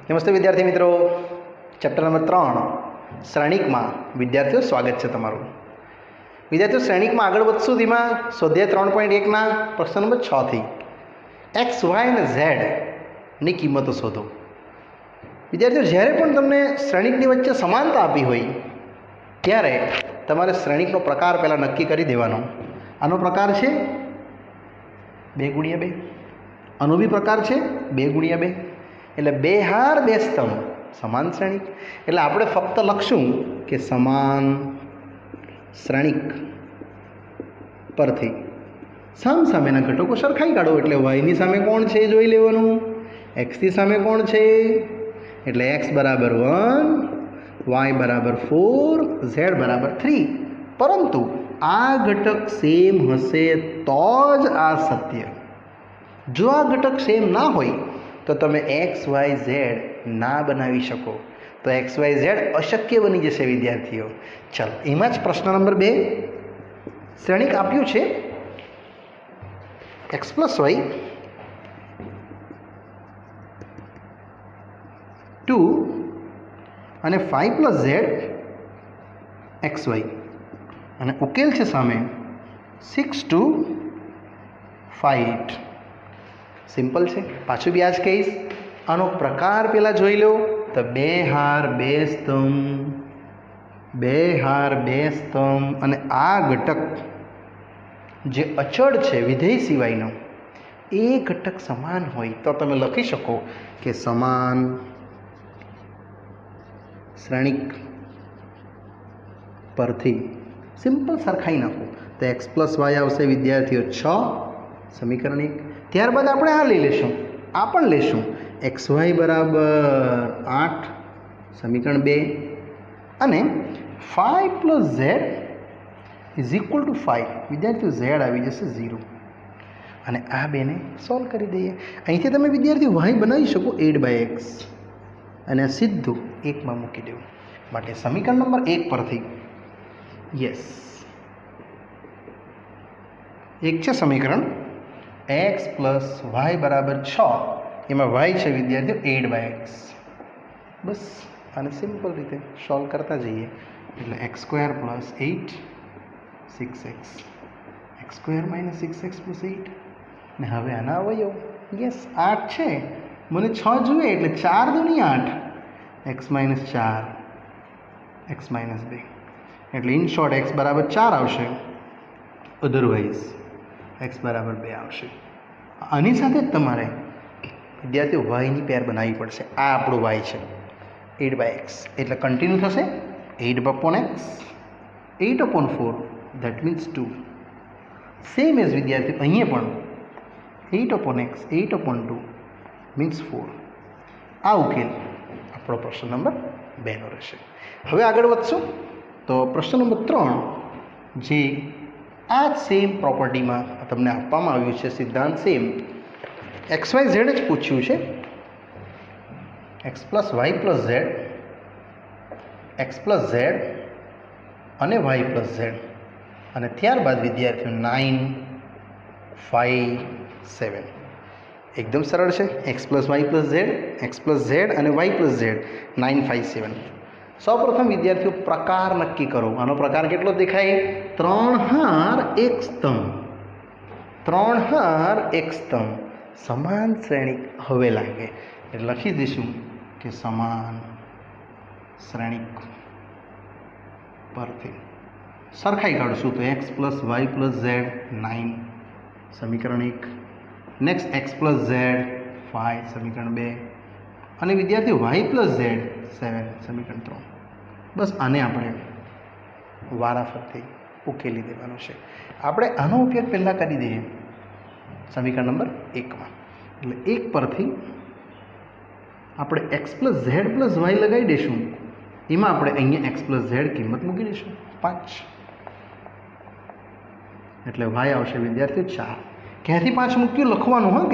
નમસ્તે વિદ્યાર્થી મિત્રો, ચેપ્ટર નંબર 3 શ્રેણિકમાં વિદ્યાર્થીઓ સ્વાગત છે તમારું. વિદ્યાર્થીઓ શ્રેણિકમાં આગળ વધશું ધીમા. સ્વાધ્યાય 3.1ના પ્રશ્ન નંબર 6 થી એક્સ વાય અને ઝેડની કિંમતો શોધો. વિદ્યાર્થીઓ, જ્યારે પણ તમને શ્રેણિકની વચ્ચે સમાનતા આપી હોય ત્યારે તમારે શ્રેણિકનો પ્રકાર પહેલાં નક્કી કરી દેવાનો. આનો પ્રકાર છે 2 × 2, આનો બી પ્રકાર છે 2 × 2, એટલે 2 હાર 2 સ્તંભ સમાન શ્રેણિક. એટલે આપણે ફક્ત લખશું કે સમાન શ્રેણિક પરથી સામસામેના ઘટકો સરખાઈ કાઢો. એટલે વાયની સામે કોણ છે એ જોઈ લેવાનું, એક્સની સામે કોણ છે, એટલે એક્સ બરાબર 1, વાય બરાબર 4, ઝેડ બરાબર 3. પરંતુ આ ઘટક સેમ હશે તો જ આ સત્ય. જો આ ઘટક સેમ ના હોય તો તમે એક્સ વાય ઝેડ ના બનાવી શકો, તો એક્સ વાય ઝેડ અશક્ય બની જશે વિદ્યાર્થીઓ. ચાલો, એમાં જ પ્રશ્ન નંબર 2 શ્રેણિક આપ્યું છે એક્સ પ્લસ વાય 2 અને 5 પ્લસ ઝેડ એક્સ વાય, અને ઉકેલ છે સામે 6 to 5. સિમ્પલ છે. પાછું બી આ જ કહીશ. આનો પ્રકાર પહેલાં જોઈ લો તો 2 હાર 2 સ્તંભ, 2 હાર 2 સ્તંભ, અને આ ઘટક જે અચળ છે વિધેય સિવાયનો એ ઘટક સમાન હોય તો તમે લખી શકો કે સમાન શ્રેણિક પરથી સિમ્પલ સરખાઈ નાખો તો એક્સ પ્લસ વાય આવશે વિદ્યાર્થીઓ 6, સમીકરણ 1. ત્યારબાદ આપણે આ લઈ લેશું, આ પણ લેશું, એક્સ વાય બરાબર 8, સમીકરણ 2, અને 5 plus Z is equal two 5. વિદ્યાર્થીઓ ઝેડ આવી જશે 0, અને આ બેને સોલ્વ કરી દઈએ. અહીંથી તમે વિદ્યાર્થીઓ વાય બનાવી શકો 8/x, અને આ સીધું 1માં મૂકી દેવું. માટે સમીકરણ નંબર 1 પરથી યસ એક છે સમીકરણ એક્સ પ્લસ વાય બરાબર 6, એમાં વાય છે વિદ્યાર્થીઓ 8/x. બસ આને સિમ્પલ રીતે સોલ્વ કરતા જઈએ એટલે x² plus 8 6x, x² minus 6x plus 8. ને હવે આના અવયવ યસ 8 છે, મને 6 જોઈએ એટલે 4 દુની 8, x માઇનસ 4, x માઇનસ 2, એટલે ઇન શોર્ટ x બરાબર 4 આવશે, અધરવાઇઝ x બરાબર 2 આવશે. આની સાથે જ તમારે વિદ્યાર્થીઓ વાયની પેર બનાવવી પડશે. આ આપણું વાય છે 8/x, એટલે કન્ટિન્યુ થશે 8/x, 8/4, that means 2. Same as વિદ્યાર્થીઓ અહીંયા પણ 8/x, 8/2 મીન્સ 4. આ ઉકેલ આપણો પ્રશ્ન નંબર 2નો રહેશે. હવે આગળ વધશું તો પ્રશ્ન નંબર 3 જે આ જ સેમ પ્રોપર્ટીમાં તમને આપવામાં આવ્યું છે, સિદ્ધાંત સેમ, એક્સ વાય ઝેડ જ પૂછ્યું છે. X plus Y plus Z, X plus Z અને વાય પ્લસ ઝેડ, અને ત્યારબાદ વિદ્યાર્થીઓ 9, 5, 7. એકદમ સરળ છે. X plus Y plus Z, X plus Z અને વાય પ્લસ ઝેડ, 9, 5, 7. સૌપ્રથમ વિદ્યાર્થીઓ પ્રકાર નક્કી કરો. આનો પ્રકાર કેટલો દેખાય? 3 હાર 1 સ્તંભ, 3 હાર 1 સ્તંભ, સમાન શ્રેણિક હવે લાગે એટલે લખી દઈશું કે સમાન શ્રેણિક પરથી સરખાઈ કાઢશું તો X plus Y plus Z 9, સમીકરણ 1. નેક્સ્ટ એક્સ પ્લસ ઝેડ 5, સમીકરણ 2, અને વિદ્યાર્થીઓ વાય પ્લસ ઝેડ 7, સમીકરણ 3. બસ આને આપણે વારાફરતી ઉકેલી દેવાનું છે. આપણે આનો ઉપયોગ પહેલાં કરી દઈએ સમીકરણ નંબર 1માં. એટલે 1 પરથી આપણે X plus Z plus Y લગાવી દઈશું. એમાં આપણે અહીંયા એક્સ પ્લસ ઝેડ કિંમત મૂકી દઈશું 5, એટલે વાય આવશે વિદ્યાર્થીઓ 4. ક્યાંથી 5 મૂક્યું લખવાનું હા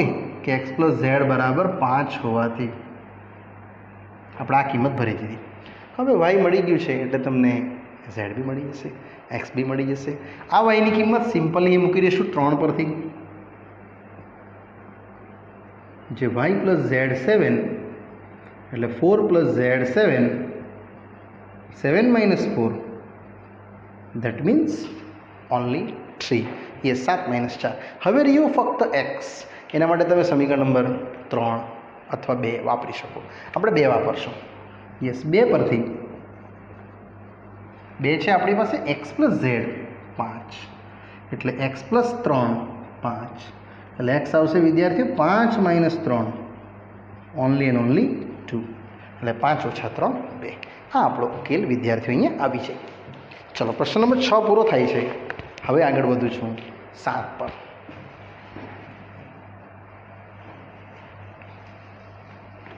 કે એક્સ પ્લસ ઝેડ બરાબર 5 હોવાથી આપણે આ કિંમત ભરી દીધી. હવે વાય મળી ગયું છે એટલે તમને ઝેડ બી મળી જશે, એક્સ બી મળી જશે. આ વાયની કિંમત સિમ્પલી મૂકી દઈશું 3 પરથી, જે વાય પ્લસ ઝેડ 7 એટલે 4 + z 7, 7 - 4 that means only 3. ये 7 - 4. હવે રહ્યું ફક્ત x. એના માટે તમે સમીકરણ નંબર 3 અથવા 2 વાપરી શકો. આપણે 2 વાપરશું. યસ, 2 પરથી 2 છે આપણી પાસે, x + z 5 એટલે x + 3 5 એટલે x આવશે વિદ્યાર્થીઓ 5 - 3 ઓનલી એન્ડ ઓનલી 2 એટલે 5 - 3 2. આ આપણો ઉકેલ વિદ્યાર્થીઓ અહીંયા આવી છે. ચલો, પ્રશ્ન નંબર 6 પૂરો થાય છે. હવે આગળ વધું છું 7 પર.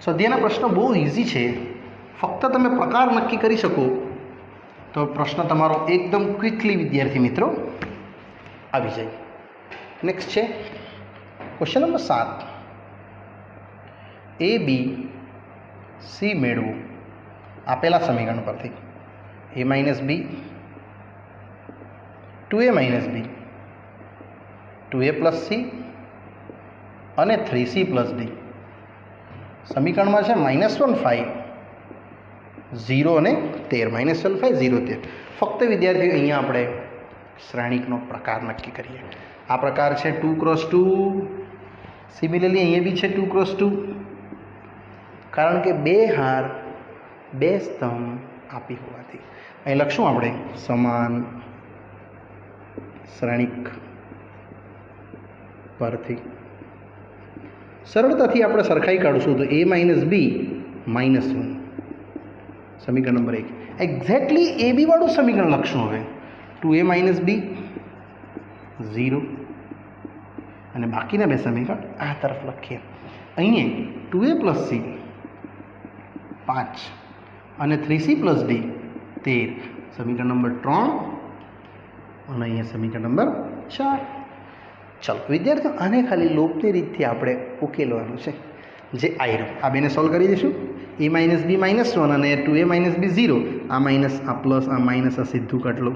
સ્વાધ્યાયના પ્રશ્નો બહુ ઇઝી છે. ફક્ત તમે પ્રકાર નક્કી કરી શકો તો પ્રશ્ન તમારો એકદમ ક્વિકલી વિદ્યાર્થી મિત્રો આવી જાય. નેક્સ્ટ છે question number 7. a b c મેળવો આપેલા સમીકરણ પરથી. a - b 2a - b 2a + c અને 3c + d. સમીકરણમાં છે -1 5 0 અને 13. -1 5 0 13. ફક્ત વિદ્યાર્થીઓ અહીંયા આપણે શ્રેણિકનો પ્રકાર નક્કી કરીએ. આ પ્રકાર છે 2 × 2. સિમિલરલી અહીંયા બી છે 2 × 2, કારણ કે 2 હાર 2 સ્તંભ આપી હોવાથી અહીં લખશું આપણે સમાન શ્રેણિક પરથી. સરળતાથી આપણે સરખાઈ કાઢશું તો a - b -1 સમીકરણ નંબર 1. એક્ઝેક્ટલી a b વાળું સમીકરણ લખશું. હવે 2a - b 0 અને બાકીના 2 સમીકરણ આ તરફ લખીએ. અહીંયા 2a + c 5 અને 3c + d 13 સમીકરણ નંબર 3 અને અહીંયા સમીકરણ નંબર 4. ચાલો વિદ્યાર્થીઓ, આને ખાલી લોપની રીતથી આપણે ઉકેલવાનું છે. જે આયરો આ બેને સોલ્વ કરી દઈશું. a - b -1 અને 2a - b 0. આ માઇનસ, આ પ્લસ, આ માઇનસ, આ સીધું કાઢલો.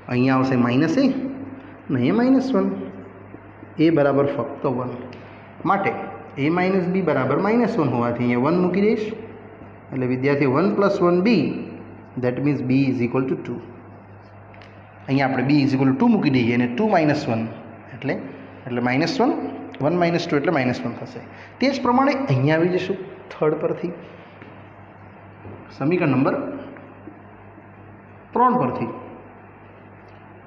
અહીંયા આવશે -a અને અહીંયા -1. a બરાબર ફક્ત 1 માટે a - b બરાબર -1 હોવાથી અહીંયા 1 મૂકી દઈશ. એટલે વિદ્યાર્થી 1 + 1 b દેટ મીન્સ b = 2. અહીંયા આપણે b = 2 મૂકી દઈએ અને 2 - 1 એટલે -1 1 - 2 એટલે -1 થશે. તે જ પ્રમાણે અહીંયા આવી જશું થર્ડ પરથી સમીકરણ નંબર 3 પરથી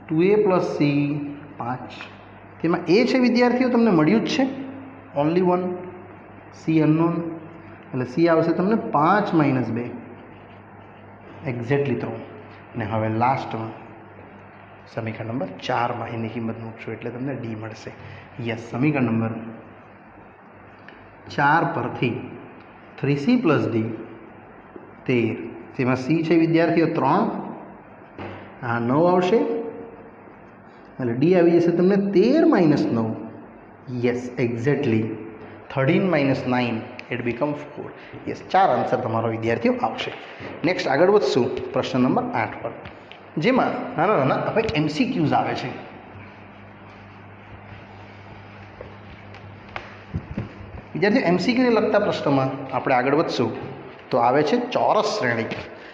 2a + c 5. તેમાં a છે વિદ્યાર્થીઓ તમને મળ્યું જ છે ઓનલી 1. c અનનોન એટલે c આવશે તમને 5 - 2 એક્ઝેક્ટલી 3. અને હવે લાસ્ટમાં સમીકરણ નંબર 4માં એની કિંમત મૂકશું એટલે તમને d મળશે. યસ, સમીકરણ નંબર 4 પરથી 3c + d 13. તેમાં c છે વિદ્યાર્થીઓ 3. આ 9 આવશે એટલે d આવી જશે તમને 13 - 9. Yes, exactly 13 - 9 it become 4. Yes, 4 answer તમારો વિદ્યાર્થીઓ આવશે. નેક્સ્ટ આગળ વધશું પ્રશ્ન નંબર 8 પર, જેમાં નાના નાના આપણે MCQs આવે છે. વિદ્યાર્થીઓ MCQને લગતા પ્રશ્નમાં આપણે આગળ વધશું તો આવે છે ચોરસ શ્રેણિક.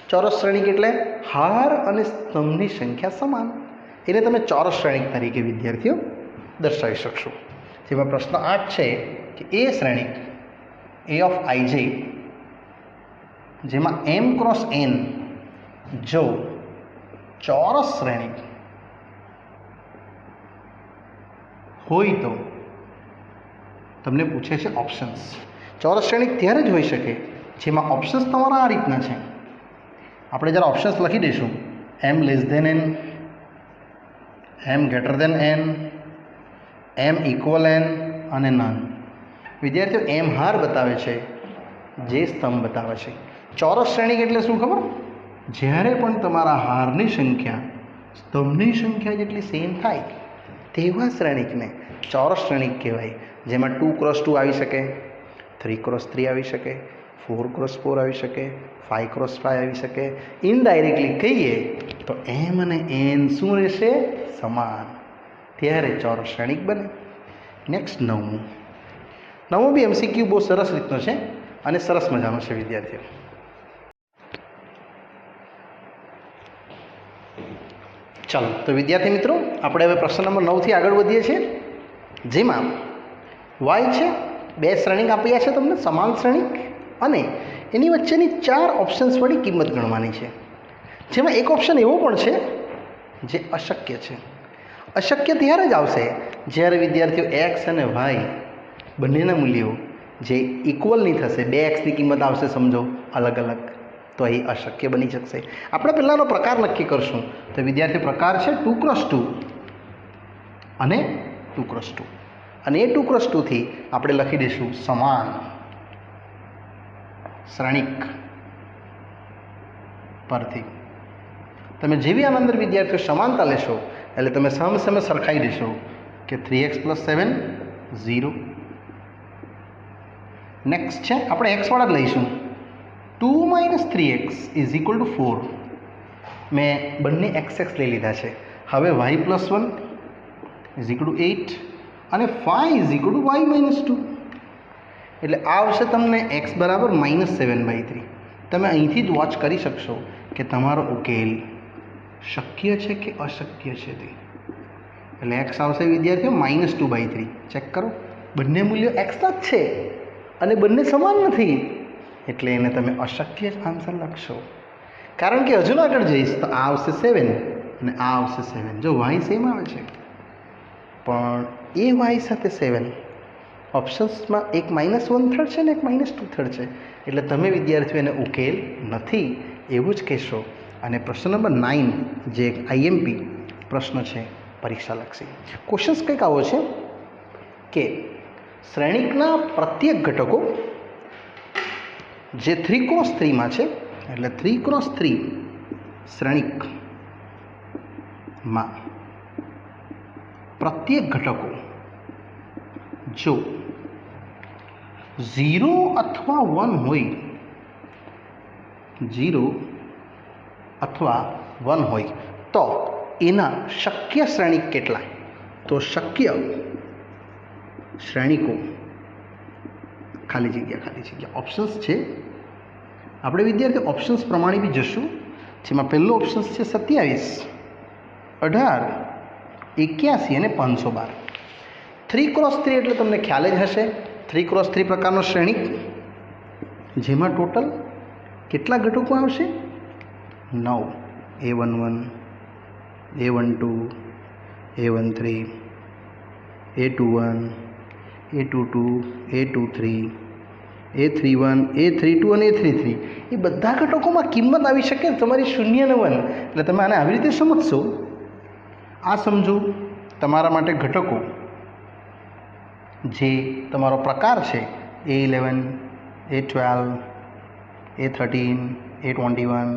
ચોરસ શ્રેણિક એટલે હાર અને સ્તંભની સંખ્યા સમાન. એને તમે ચોરસ શ્રેણિક તરીકે વિદ્યાર્થીઓ દર્શાવી શકશો. જેમાં પ્રશ્ન 8 છે કે એ શ્રેણિક a of ij જેમાં m × n જો ચોરસ શ્રેણિક હોય તો તમને પૂછે છે ઓપ્શન્સ. ચોરસ શ્રેણિક ત્યારે જ હોઈ શકે જેમાં ઓપ્શન્સ તમારા આ રીતના છે. આપણે જ્યારે ઓપ્શન્સ લખી દઈશું m n, m n, m = n અને નન. વિદ્યાર્થીઓ m હાર બતાવે છે, જે સ્તંભ બતાવે છે. ચોરસ શ્રેણિક એટલે શું ખબર? જ્યારે પણ તમારા હારની સંખ્યા સ્તંભની સંખ્યા જેટલી સેમ થાય તેવા શ્રેણિકને ચોરસ શ્રેણિક કહેવાય. જેમાં 2 × 2 આવી શકે, 3 × 3 આવી શકે, 4 × 4 આવી શકે, 5 × 5 આવી શકે. ઇનડાયરેક્ટલી કહીએ તો m અને n શું રહેશે? સમાન. ત્યારે ચોરસ શ્રેણિક બને. નેક્સ્ટ 9મું બી MCQ બહુ સરસ રીતનો છે. અને સરસ મજાનો છે વિદ્યાર્થીઓ. ચાલો તો વિદ્યાર્થી મિત્રો, આપણે હવે પ્રશ્ન નંબર 9થી આગળ વધીએ છીએ, જેમાં વાય છે, બે શ્રેણિક આપ્યા છે તમને, સમાન શ્રેણિક, અને એની વચ્ચેની 4 ઓપ્શન્સ વળી કિંમત ગણવાની છે, જેમાં એક ઓપ્શન એવો પણ છે જે અશક્ય છે. અશક્ય ત્યારે જ આવશે જ્યારે વિદ્યાર્થીઓ એક્સ અને વાય બંનેના મૂલ્યો જે ઇક્વલ નહીં થશે, 2xની કિંમત આવશે સમજો અલગ અલગ, તો એ અશક્ય બની શકશે. આપણે પહેલાંનો પ્રકાર નક્કી કરશું. તો વિદ્યાર્થી પ્રકાર છે 2x2 અને 2x2, અને એ 2x2 થી આપણે લખી દઈશું સમાન શ્રેણિક પરથી. તમે જેવી આના અંદર વિદ્યાર્થીઓ સમાનતા લેશો એટલે તમે સામે સરખાઈ દેશો કે 3x + 7 0. નેક્સ્ટ છે આપણે x વાળા જ લઈશું. 2 - 3x = 4. મેં બંને x લઈ લીધા છે. હવે y + 1 = 8 અને 5 = y - 2. એટલે આ આવશે તમને x = -7/3. તમે અહીંથી જ વોચ કરી શકશો કે તમારો ઉકેલ શક્ય છે કે અશક્ય છે તે. એટલે x આવશે વિદ્યાર્થીઓ -2/3. ચેક કરો, બંને મૂલ્યો x ના જ છે અને બંને સમાન નથી, એટલે એને તમે અશક્ય જ આન્સર લખશો. કારણ કે હજુ આગળ જઈશ તો આ આવશે 7 અને આ આવશે 7. જો y સેમ આવે છે પણ એ y સાથે 7 ઓપ્શન્સમાં એક -1/3 છે ને એક -2/3 છે, એટલે તમે વિદ્યાર્થીઓ એને ઉકેલ નથી એવું જ કહેશો. અને પ્રશ્ન નંબર 9 જે IMP પ્રશ્ન છે પરીક્ષાલક્ષી. ક્વેશ્ચન્સ કંઈક આવો છે કે શ્રેણિકના પ્રત્યેક ઘટકો જે 3x3માં છે, એટલે 3x3 શ્રેણિકમાં પ્રત્યેક ઘટકો જો 0 અથવા 1 હોય, 0 અથવા 1 હોય તો એના શક્ય શ્રેણિક કેટલા? તો શક્ય શ્રેણિકો ખાલી જગ્યા ઓપ્શન્સ છે. આપણે વિદ્યાર્થી ઓપ્શન્સ પ્રમાણે બી જશું, જેમાં પહેલો ઓપ્શન્સ છે 27, 18, 81 અને 512. 3x3 એટલે તમને ખ્યાલ જ હશે, 3x3 પ્રકારનો શ્રેણિક, જેમાં ટોટલ કેટલા ઘટકો આવશે? 9. A11, A12, A13, A21, A22, A23, A31, A32 અને A33. એ બધા ઘટકોમાં કિંમત આવી શકે તમારી 0 અને 1. એટલે તમે આને આવી રીતે સમજશો. આ સમજો તમારા માટે ઘટકો જે તમારો પ્રકાર છે A11, A12, A13, A21,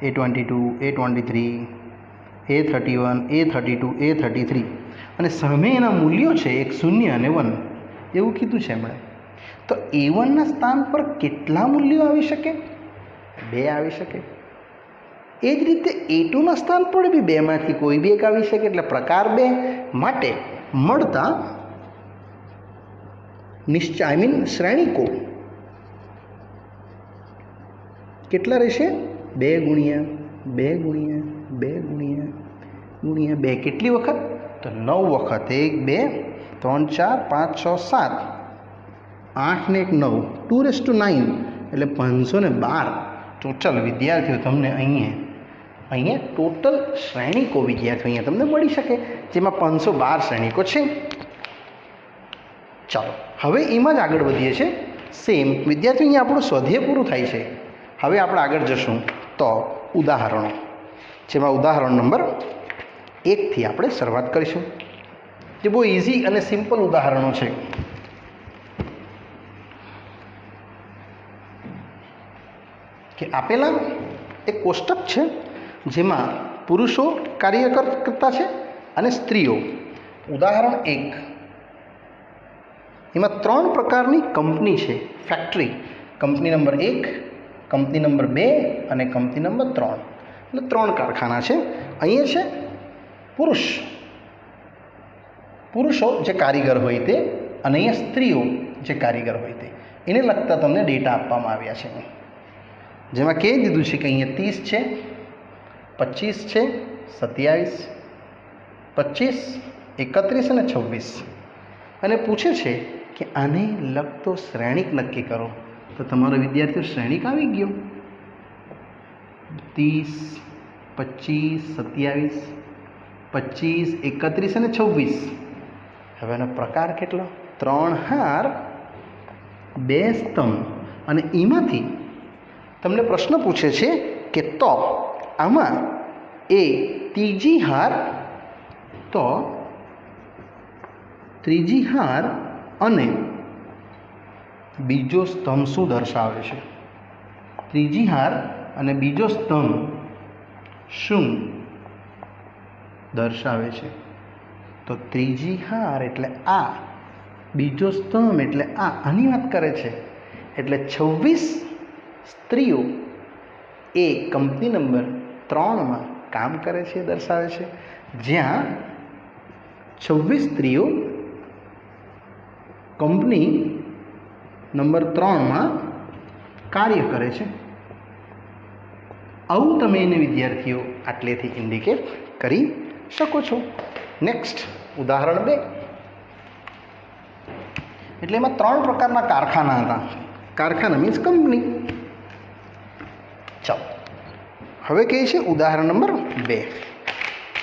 A22, A23, A31, A32, A33, અને સામે એના મૂલ્યો છે એક 0 અને 1 એવું કીધું છે એમણે. તો A1ના સ્થાન પર કેટલા મૂલ્યો આવી શકે? 2 આવી શકે. એ જ રીતે A2ના સ્થાન પર બી 2માંથી કોઈ બી એક આવી શકે. એટલે પ્રકાર 2 માટે મળતા શ્રેણિકો કેટલા રહેશે? 2 × 2 × 2 × 2 કેટલી વખત? તો 9 વખત. 1, 2, 3, 4, 5, 6, 7, 8 ને 1 9, 2/9 એટલે 512 ટોટલ વિદ્યાર્થીઓ તમને અહીંયા ટોટલ શ્રેણિકો વિદ્યાર્થીઓ અહીંયા તમને મળી શકે, જેમાં 512 શ્રેણિકો છે. ચાલો હવે એમાં જ આગળ વધીએ છીએ. સેમ વિદ્યાર્થીઓ અહીંયા આપણું સ્વાધ્યાય પૂરું થાય છે. હવે આપણે આગળ જશું તો ઉદાહરણો, જેમાં ઉદાહરણ નંબર 1થી આપણે શરૂઆત કરીશું, જે બહુ ઇઝી અને સિમ્પલ ઉદાહરણો છે. કે આપેલા એક કોષ્ટક છે જેમાં પુરુષો કાર્ય કરતા છે અને સ્ત્રીઓ. ઉદાહરણ 1, એમાં 3 પ્રકારની કંપની છે, factory. Company number 1, company number 2 અને કંપની નંબર 3. એટલે 3 કારખાના છે. અહીંયા છે પુરુષો જે કારીગર હોય તે, અને અહીંયા સ્ત્રીઓ જે કારીગર હોય તે. એને લગતા તમને ડેટા આપવામાં આવ્યા છે, જેમાં કહી દીધું છે કે અહીંયા 30 છે, 25 છે, 27, 25, 31 અને 26, અને પૂછે છે કે આને લગતો શ્રેણિક નક્કી કરો. તો તમારો વિદ્યાર્થીઓ શ્રેણિક આવી ગયો, 30, 25, 27, 25, 31 અને 26. હવે એનો પ્રકાર કેટલો? 3 હાર 2 સ્તંભ. અને એમાંથી તમને પ્રશ્ન પૂછે છે કે તો આમાં એ ત્રીજી હાર, તો ત્રીજી હાર અને બીજો સ્તંભ શું દર્શાવે છે? ત્રીજી હાર અને બીજો સ્તંભ શું દર્શાવે છે? તો ત્રીજી હાર એટલે આ, બીજો સ્તંભ એટલે આ, આની વાત કરે છે. એટલે 26 સ્ત્રીઓ એ કંપની નંબર 3માં કામ કરે છે દર્શાવે છે, જ્યાં 26 સ્ત્રીઓ કંપની નંબર 3માં કાર્ય કરે છે. આવું તમે એને વિદ્યાર્થીઓ આટલેથી ઇન્ડિકેટ કરી શકો છો. નેક્સ્ટ ઉદાહરણ 2. એટલે એમાં 3 પ્રકારના કારખાના હતા. કારખાના મીન્સ કંપની. ચાલો હવે કહે છે ઉદાહરણ નંબર 2.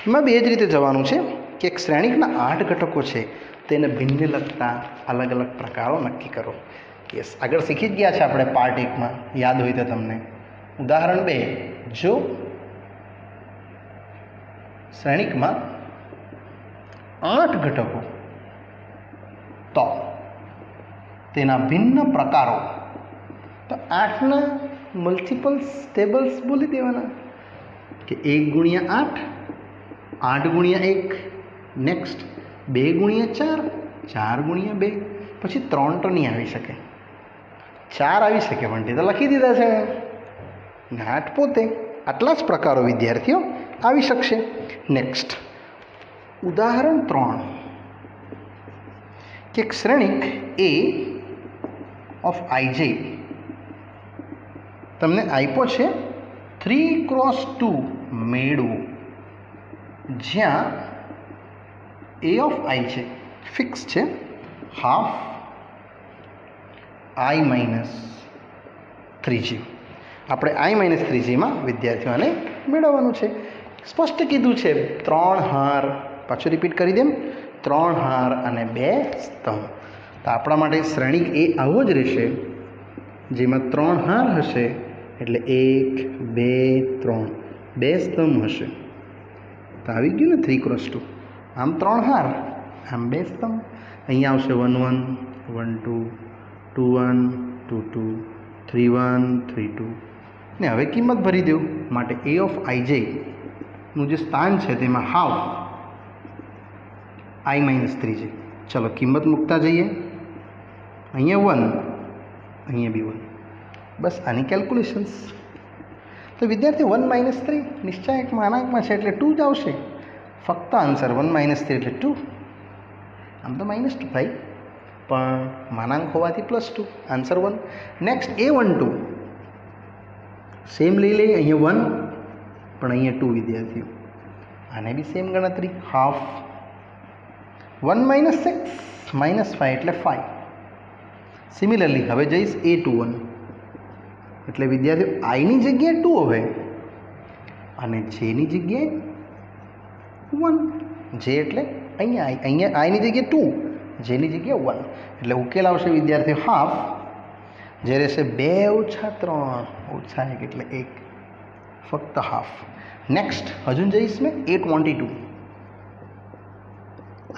એમાં બે જ રીતે જવાનું છે કે એક શ્રેણિકના 8 ઘટકો છે, તેને ભિન્ન લગતા અલગ અલગ પ્રકારો નક્કી કરો. યસ, આગળ શીખી જ ગયા છે આપણે પાર્ટ 1માં, યાદ હોય તો તમને. ઉદાહરણ 2. જો શ્રેણિકમાં 8 ઘટકો, તો તેના ભિન્ન પ્રકારો. તો 8ના મલ્ટિપલ્સ ટેબલ્સ બોલી દેવાના કે 1 ગુણ્યા 8, 8 ગુણ્યા 1, નેક્સ્ટ 2 ગુણ્યા 4, 4 ગુણ્યા 2, પછી 3 તો નહીં આવી શકે, 4 આવી શકે પણ તે તો લખી દીધા છે. 8 પોતે આટલા જ પ્રકારો વિદ્યાર્થીઓ આવી શકશે. નેક્સ્ટ ઉદાહરણ 3. કે એક શ્રેણિક A ઓફ ij તમને આપ્યો છે 3x2 મેળવો, જ્યાં A ઓફ i છે ફિક્સ છે, હાફ i માઇનસ 3j. આપણે i માઇનસ 3jમાં વિદ્યાર્થીઓને મેળવવાનું છે. સ્પષ્ટ કીધું છે 3 હાર, પાછું રિપીટ કરી દેમ, 3 હાર અને 2 સ્તંભ. તો આપણા માટે શ્રેણિક એ આવો જ રહેશે, જેમાં 3 હાર હશે એટલે 1, 2, 3, 2 સ્તંભ હશે. તો આવી ગયું ને 3x2. આમ 3 હાર, આમ 2 સ્તંભ. અહીંયા આવશે 1 1, 1 2, 2 1, 2 2, 3 1, 3 2. ને હવે કિંમત ભરી દઉં. માટે A ઓફ ij નું જે સ્થાન છે તેમાં હાફ i માઇનસ 3j. ચલો કિંમત મૂકતા જઈએ. અહીંયા 1, અહીંયા બી 1. બસ આની કેલ્ક્યુલેશન્સ. તો વિદ્યાર્થી 1 માઇનસ 3 નિશ્ચયક માનાંકમાં છે એટલે 2 જ આવશે. ફક્ત આન્સર 1 માઇનસ 3 એટલે 2. આમ તો -2 થાય, પણ માનાંક હોવાથી +2, આન્સર 1. નેક્સ્ટ A12 સેમ લઈ લઈએ. અહીંયા 1 પણ અહીંયા 2 વિદ્યાર્થીઓ. આને બી સેમ ગણતરી, હાફ. 1 માઇનસ 6 -5 એટલે 5. સિમિલરલી હવે જઈશ A21. એટલે વિદ્યાર્થીઓ આઈની જગ્યાએ 2 હવે, અને જેની જગ્યાએ 1. જે એટલે અહીંયા આઈની જગ્યાએ 2, જેની જગ્યાએ 1. એટલે ઉકેલ આવશે વિદ્યાર્થીઓ હાફ, જે રહેશે 2 - 3 -1 એટલે 1, ફક્ત હાફ. નેક્સ્ટ હજુ જઈશ મેં A22.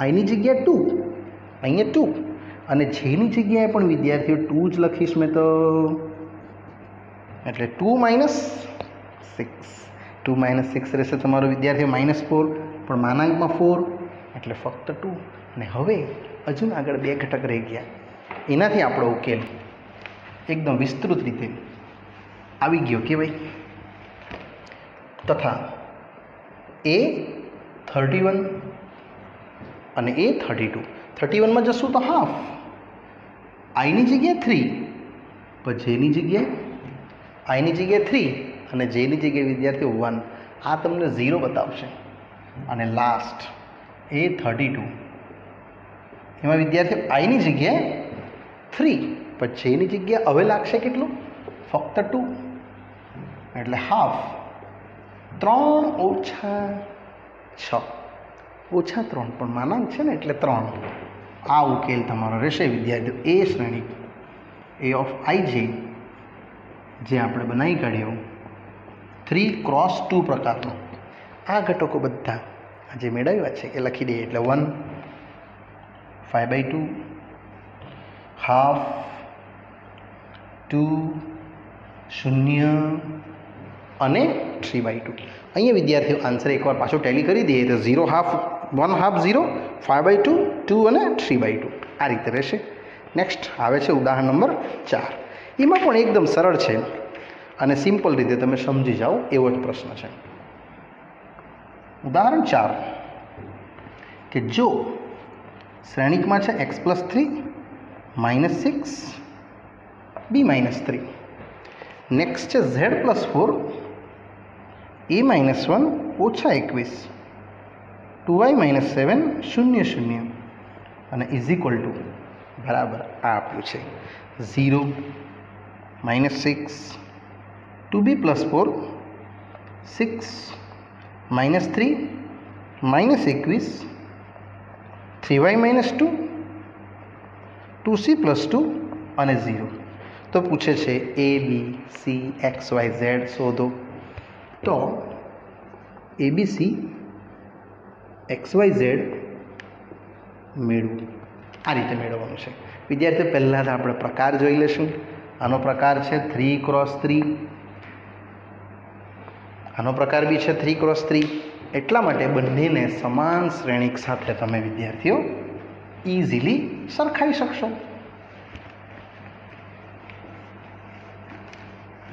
આઈની જગ્યાએ 2, અહીંયા 2, અને જેની જગ્યાએ પણ વિદ્યાર્થીઓ 2 જ લખીશ મેં તો, એટલે 2 - 6. 2 - 6 રહેશે તમારો વિદ્યાર્થીઓ -4, પણ માનાંકમાં 4 એટલે ફક્ત 2. અને હવે હજુ આગળ 2 ઘટક રહી ગયા, એનાથી આપણો ઉકેલ એકદમ વિસ્તૃત રીતે આવી ગયો કહેવાય. તથા A31 અને A32. 31માં જશું તો હાફ, આઈની જગ્યાએ 3, પણ જેની જગ્યાએ આઈની જગ્યાએ 3 અને જેની જગ્યાએ વિદ્યાર્થીઓ 1, આ તમને 0 બતાવશે. અને લાસ્ટ A32, એમાં વિદ્યાર્થીઓ આઈની જગ્યાએ 3 પણ જેની જગ્યાએ હવે લાગશે કેટલું? ફક્ત 2, એટલે હાફ. 3 ઓછા 6 ઓછા 3 પણ માનાંક છે ને એટલે 3. આ ઉકેલ તમારો રહેશે વિદ્યાર્થીઓ એ શ્રેણી એ ઓફ IJ જે આપણે બનાવી કાઢ્યો 3x2 પ્રકારનો. આ ઘટકો બધા જે મેળવ્યા છે એ લખી દઈએ એટલે 1, 5/2, હાફ, 2, 0 અને 3/2. અહીંયા વિદ્યાર્થીઓ આન્સર એકવાર પાછો ટેલી કરી દઈએ તો 0 હાફ, 1 હાફ 0, 5/2, 2 અને 3/2 આ રીતે રહેશે. નેક્સ્ટ આવે છે ઉદાહરણ નંબર 4. એમાં પણ એકદમ સરળ છે અને સિમ્પલ રીતે તમે સમજી જાઓ એવો જ પ્રશ્ન છે. ઉદાહરણ 4 કે જો શ્રેણિકમાં છે x+3 -6 b-3. નેક્સ્ટ છે z+4 a-1 ઓછા 21 2y-7 0 0 અને ઇઝ ઇક્વલ ટુ બરાબર આ આપ્યું છે 0 -6 2b+4 6 -3 -21 3y-2 2c+2 અને 0. તો પૂછે છે a b c x y z શોધો. તો ABC XYZ મેળવું આ રીતે મેળવવાનું છે વિદ્યાર્થીઓ. પહેલાં તો આપણે પ્રકાર જોઈ લઈશું. આનો પ્રકાર છે 3x3, આનો પ્રકાર બી છે 3x3. એટલા માટે બંનેને સમાન શ્રેણિક સાથે તમે વિદ્યાર્થીઓ ઇઝીલી સરખાવી શકશો.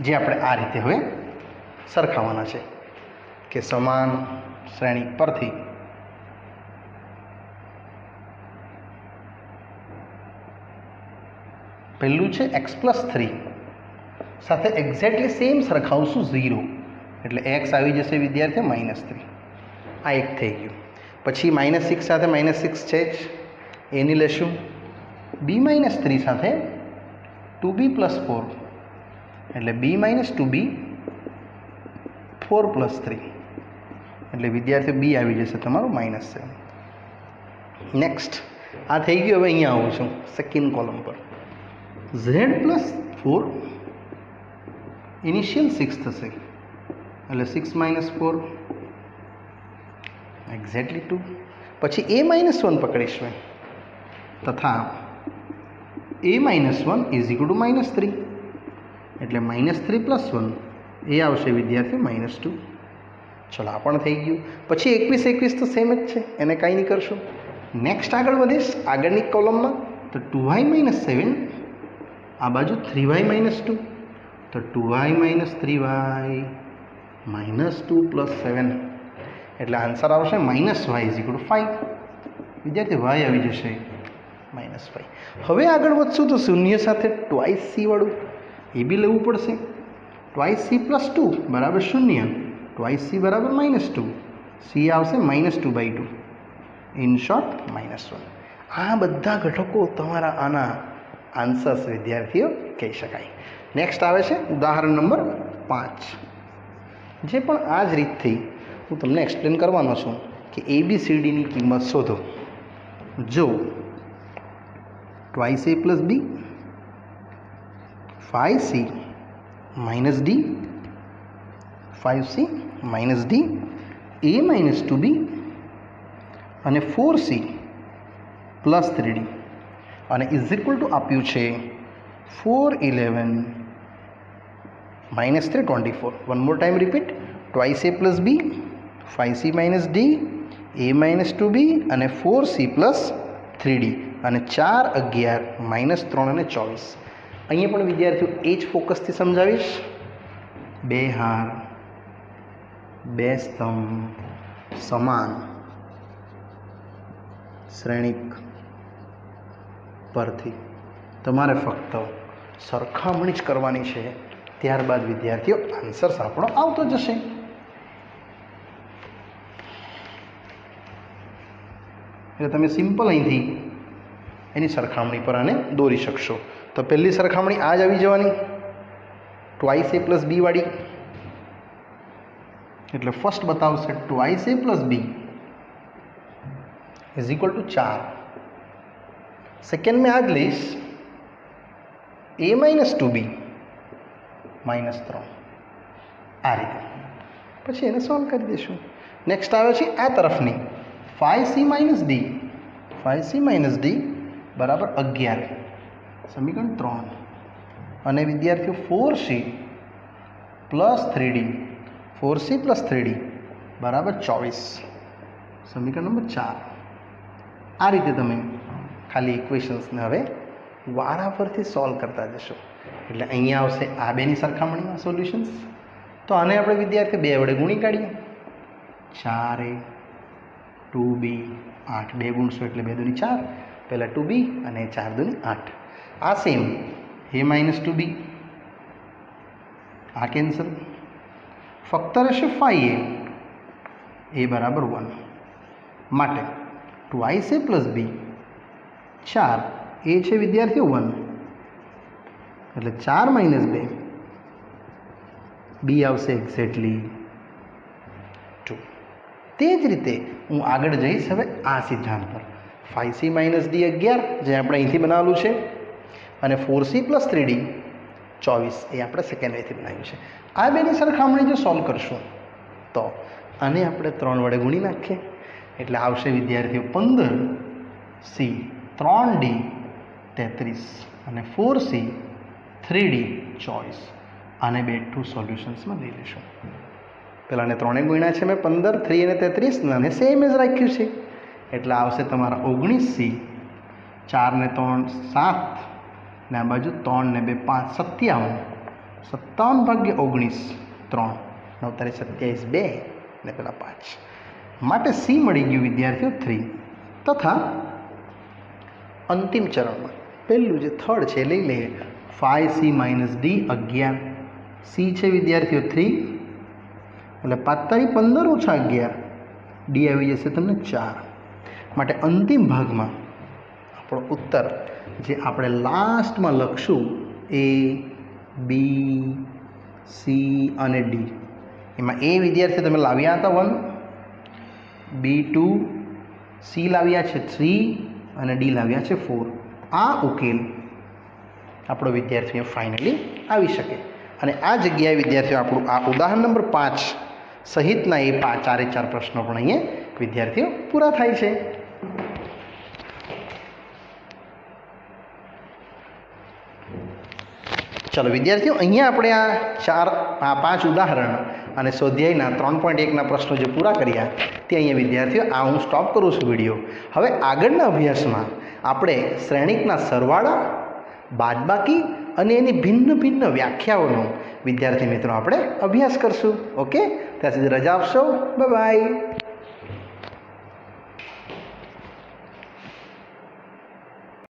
જે આપણે આ રીતે હવે સરખાવવાના છે કે સમાન શ્રેણી પરથી પહેલું છે x+3 સાથે એક્ઝેક્ટલી સેમ સરખાવશું 0 એટલે x આવી જશે વિદ્યાર્થીઓ -3. આ એક થઈ ગયું. પછી -6 સાથે -6 છે જ એની લેશું. b-3 સાથે 2b+4 એટલે b-2b 4+3 એટલે વિદ્યાર્થીઓ બી આવી જશે તમારું -7. નેક્સ્ટ આ થઈ ગયું. હવે અહીંયા આવું છું સેકન્ડ કોલમ પર. z+4 ઇનિશિયલ 6 થશે એટલે 6 - 4 એક્ઝેક્ટલી 2. પછી a-1 પકડીશું તથા a-1 ઇઝ ઇક્વલ ટુ -3 એટલે -3+1 એ આવશે વિદ્યાર્થી -2. ચલો આ પણ થઈ ગયું. પછી 21 તો સેમ જ છે એને કાંઈ નહીં કરશું. નેક્સ્ટ આગળ વધીશ આગળની કોલમમાં તો 2y-7 આ બાજુ 3y-2 તો 2y - 3y -2 + 7 એટલે આન્સર આવશે -y = 5. વિદ્યાર્થી y આવી જશે -5. હવે આગળ વધશું તો શૂન્ય સાથે ટ્વાઇસ c વાળું એ બી લેવું પડશે. ટ્વાઇસ c + 2 બરાબર 0, ટ્વાઇસ c બરાબર -2, c આવશે -2/2 ઇન શોર્ટ -1. આ બધા ઘટકો તમારા આના આન્સર્સ વિદ્યાર્થીઓ કહી શકાય. નેક્સ્ટ આવે છે ઉદાહરણ નંબર 5. જે પણ આ જ રીતથી હું તમને એક્સપ્લેન કરવાનો છું કે ABCDની કિંમત શોધો. જો twice a + b 5c - d 5c - d a-2b અને 4c + 3d અને ઇઝ ઇક્વલ ટુ આપ્યું છે 411 - 324. One more time repeat. Twice a + b 5c - d a-2b અને 4c + 3d અને 4 11 -3 અને 24. અહીંયા પણ વિદ્યાર્થીઓ એ જ ફોકસથી સમજાવીશ. 2 હાર 2 સ્તંભ સમાન શ્રેણિક પરથી તમારે ફક્ત સરખામણી જ કરવાની છે, ત્યારબાદ વિદ્યાર્થીઓ આન્સર્સ આપણો આવતો જશે. એટલે તમે સિમ્પલ અહીંથી એની સરખામણી પર આને દોરી શકશો. તો પહેલી સરખામણી આ જ આવી જવાની, ટ્વાઇસ a પ્લસ બી વાળી. એટલે ફર્સ્ટ બતાવશે twice a plus B is equal to 4. Second મેં આ જ લઈશ, a માઇનસ 2b માઇનસ 3. આ રીતે પછી એને સોલ્વ કરી દઈશું. નેક્સ્ટ આવે છે આ તરફની 5c minus d, 5c minus d બરાબર 11, સમીકરણ 3. અને વિદ્યાર્થીઓ 4c plus 3d, 4c plus 3d બરાબર 24, સમીકરણ નંબર 4. આ રીતે તમે ખાલી ઇક્વેશન્સને હવે વારાફરથી સોલ્વ કરતા જશો. એટલે અહીંયા આવશે આ બેની સરખામણીમાં સોલ્યુશન્સ. તો આને આપણે વિદ્યાર્થી 2 વડે ગુણી કાઢીએ. 4a 2b 8, 2 ગુણશો એટલે 2 દૂની 4, પહેલાં 2b અને 4 દૂની 8. આ સેમ a માઇનસ 2b, આ કેન્સલ, ફક્ત રહેશે 5a, a બરાબર 1. માટે twice a plus b 4, a છે વિદ્યાર્થીઓ 1, એટલે 4 માઇનસ 2, b આવશે એક્ઝેક્ટલી 2. તે જ રીતે હું આગળ જઈશ હવે આ સિદ્ધાંત પર. 5c માઇનસ d 11 જે આપણે અહીંથી બનાવેલું છે, અને 4c પ્લસ 3d 24 એ આપણે સેકન્ડ વેથી બનાવ્યું છે. આ બેની સરખામણી જો સોલ્વ કરશું તો આને આપણે 3 વડે ગુણી નાખીએ એટલે આવશે વિદ્યાર્થીઓ 15c 3d 33 અને 4c 3d 24. આને બેઠું સોલ્યુશન્સમાં લઈ લઈશું. પહેલાંને 3 ગુણ્યા છે મેં 15, 3 અને 33, અને સેમ જ રાખ્યું છે એટલે આવશે તમારા 19c, 4 ને 3 7, ને આ બાજુ 3 ને 2 5, 57, 57 ભાગ્યા 19, 3, 9 તારી 27, 2 ને પેલા 5. માટે c મળી ગયું વિદ્યાર્થીઓ 3. તથા અંતિમ ચરણમાં પહેલું જે થર્ડ છે લઈ લઈએ. 5c માઇનસ d 11, c છે વિદ્યાર્થીઓ 3, એટલે 5 તારી 15 ઓછા 11, d આવી જશે તમને 4. માટે અંતિમ ભાગમાં આપણો ઉત્તર જે આપણે લાસ્ટમાં લખશું a b c અને d, એમાં a વિદ્યાર્થીઓ તમે લાવ્યા હતા 1, b 2, c લાવ્યા છે 3 અને d લાવ્યા છે 4. આ ઉકેલ આપણો વિદ્યાર્થીઓ ફાઇનલી આવી શકે. અને આ જગ્યાએ વિદ્યાર્થીઓ આપણું આ ઉદાહરણ નંબર 5 સહિતના એ 4 પ્રશ્નો પણ અહીંયા વિદ્યાર્થીઓ પૂરા થાય છે. ચલો વિદ્યાર્થીઓ, અહીંયા આપણે આ 5 ઉદાહરણ અને સ્વાધ્યાયના 3.1ના પ્રશ્નો જે પૂરા કર્યા તે અહીંયા વિદ્યાર્થીઓ આ હું સ્ટોપ કરું છું વિડીયો. હવે આગળના અભ્યાસમાં આપણે શ્રેણિકના સરવાળા, બાદબાકી અને એની ભિન્ન ભિન્ન વ્યાખ્યાઓનો વિદ્યાર્થી મિત્રો આપણે અભ્યાસ કરશું. ઓકે, ત્યાં સુધી રજા આપશો. Bye bye.